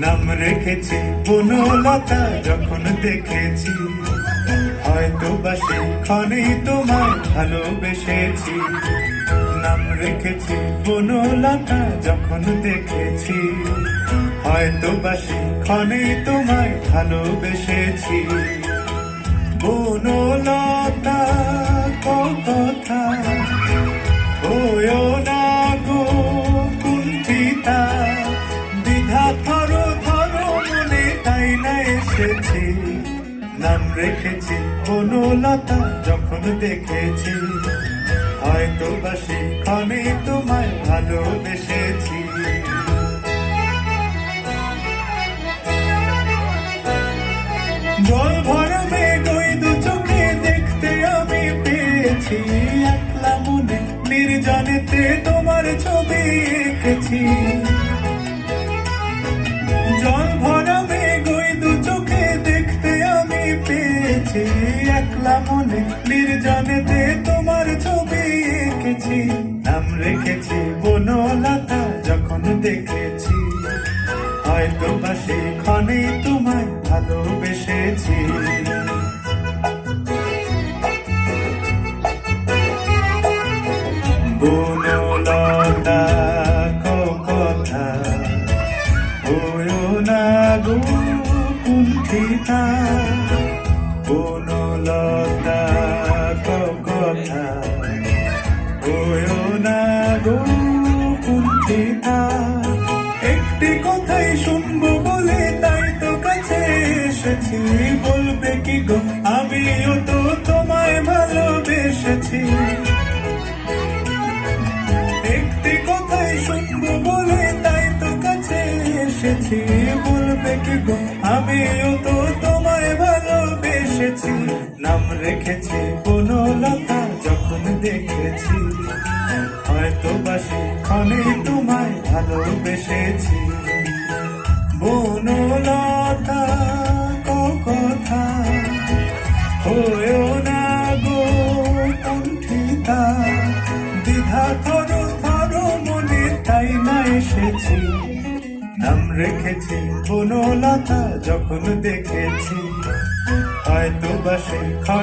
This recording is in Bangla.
নাম রেখেছি বনলতা যখন দেখেছি, হয়তো বা সেখানেই তোমায় ভালোবেসেছি। নাম রেখেছি বনলতা যখন দেখেছি, হয়তো বা সেখানেই তোমায় ভালোবেসেছি। বনলতা কথা হয়েও না গো কুণ্ঠিতা, দ্বিধা থরো থরো মনে তাই না এসেছি। নাম রেখেছি বনলতা যখন দেখেছি, হয়তো বা সেখানে তোমায় ভালোবেসেছি। জল ভরা মেঘ ওই দু চোখে দেখতে আমি পেয়েছি, একলা মনে নির্জনেতে তোমার ছবি এঁকেছি। জল ভরা মেঘ ওই দু চোখে দেখতে আমি পেয়েছি, একলা মনে নির্জনেতে তোমার ছবি এঁকেছি। নাম রেখেছি বনলতা যখন দেখেছি, হয়তো বা সেখানে তোমায় ভালোবেসেছি। বনলতা কথা হয়েও না গো কুণ্ঠিতা, বনলতা কথা হয়েও না গো কুণ্ঠিতা। একটি কথাই শুনবো বলে তাই তো কাছে এসেছি, বলবে কি গো আমিও তো তোমায় ভালোবেসেছি। একটি কথাই শুনবো বলে তাই তো কাছে এসেছি, বলবে কি গো আমিও তো তোমায় ভালোবেসেছি। নাম রেখেছি বনলতা যখন দেখেছি, হয়তো বা সেখানে তোমায় ভালোবেসেছি। বনলতা কথা হয়েও না গো কুণ্ঠিতা, দ্বিধা থরো থরো মনে তাই না এসেছি। নাম রেখেছি বনলতা যখন দেখেছি, হয়তো বা সেখানে